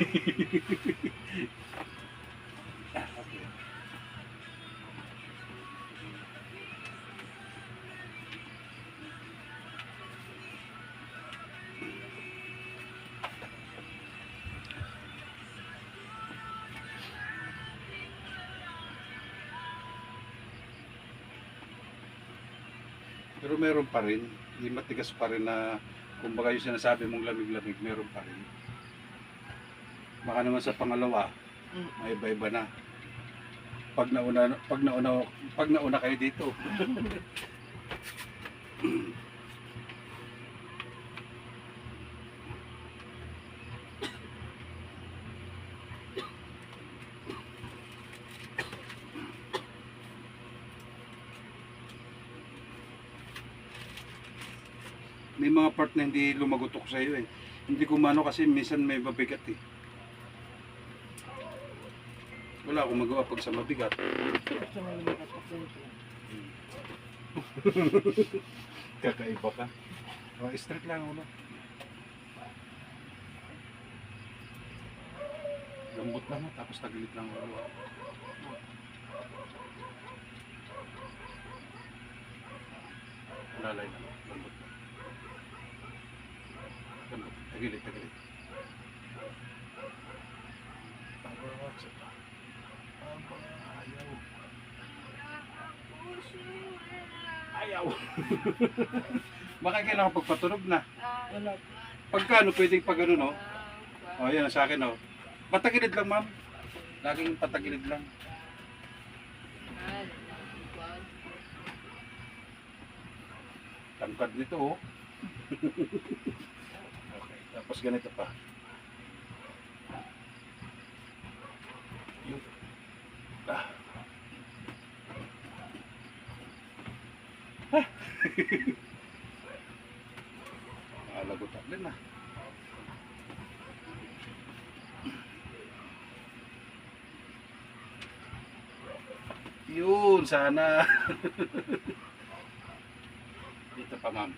Okay. Pero meron pa rin, hindi matigas pa rin na kumbaga yung sinasabi mong lamig-lamig, meron pa rin. Baka naman sa pangalawa, may iba-iba na. Pag nauna kayo dito. May mga part na hindi lumagotok sa iyo eh. Hindi ko mano kasi minsan may mabigat eh. Wala akong magawa pag sa mabigat. Kakaiba ka. Oh, straight lang ulo. Lambot lang tapos tagilid lang ulo. Lalay lang. Lambot lang. Lambot. Tagilid. Ayaw. Baka kailangan pagpatunog na. Wala. Pagkano pwedeng pag ano no? O yan sa akin oh. Patagilid lang ma'am. Laging patagilid lang. Tangkad nito oh. Okay, tapos ganito pa. Yung lagutak din na. Yun, sana. Dito pa ma'am.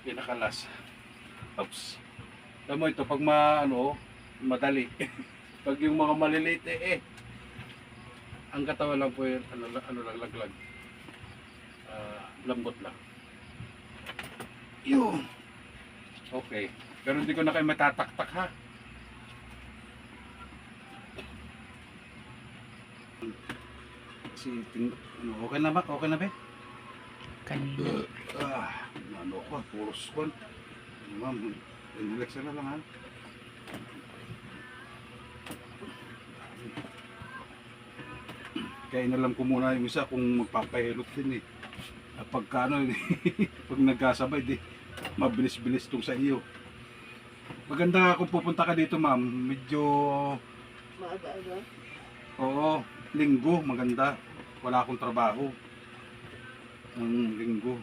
Pinakalas. Oops. Alam mo ito, pag madali. Pag yung mga maliliit ang katawan lang po yun, ano lang, laglag. Lambot lang. Yun. Okay. Pero hindi ko na kayo matataktak ha. Okay na ba? Okay na ba? Kanina. Ano ko, puros ko. Ma'am, relax na lang ha. Kaya inalam ko muna yung isa kung magpapahilot din eh. Pagka pag nagkasabay mabilis-bilis tong sa iyo. Maganda kung pupunta ka dito ma'am, medyo Maaga-aga. oo, linggo maganda. Wala akong trabaho. Linggo.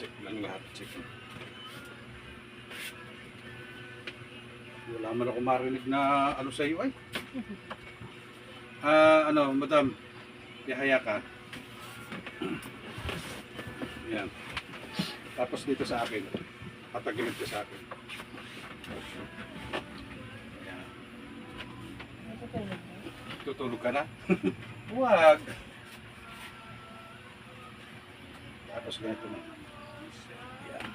Check lang lahat, check. Wala man ako marinig na ano sa iyo ay. Madam, ihaya ka. Yan. Tapos dito sa akin, patagilid ka sa akin. Yan. Tutulog ka na? Huwag. Tapos ganito na. Yan.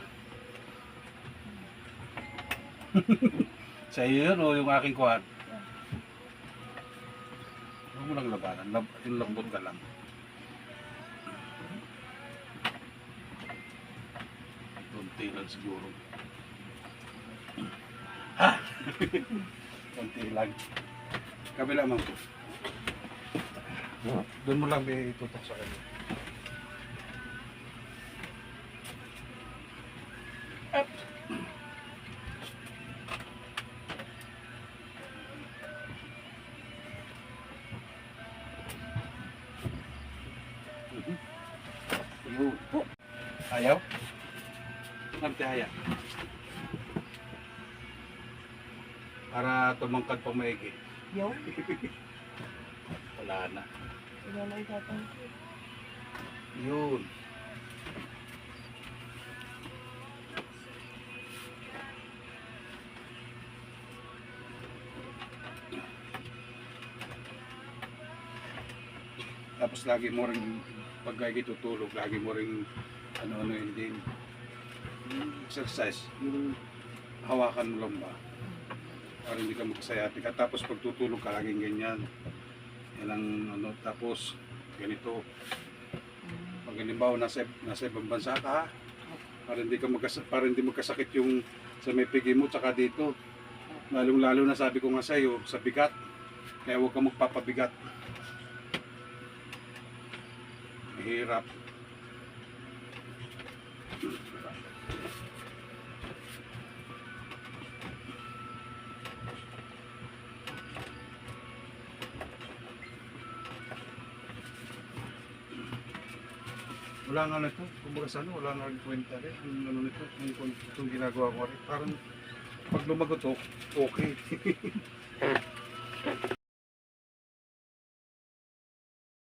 Sa iyo yun o yung aking kuhan? Huwag mo lang labanan. Yung lambot ka lang. Kunti lang siguro. Ha! Kunti lang. Kabila man ko. Doon mo lang may tutok sa kanya. Up! Yun. Ayaw? Nagtihaya. Para tumangkad pa maigi. Yung? Wala na. Wala na itatang ko. Yun. Tapos lagi mo rin pag tutulog, lagi mo rin ano yun din. Yung exercise, yung hawakan mo lang ba? Para hindi ka magsayatik. At tapos pag tutulog ka, laging ganyan. Yan ang ano, tapos ganito. Pag halimbawa nasa ibang bansa ka, para hindi magkasakit yung sa may pigi mo tsaka dito. Lalong-lalo na sabi ko nga sa iyo, sa bigat. Kaya huwag kang magpapabigat. Mahirap. Wala nga nito, kumbaga sa ano, wala nga rin kwenta rin. Yung ano nito, yung ginagawa ko rin. Parang pag lumagot, okay.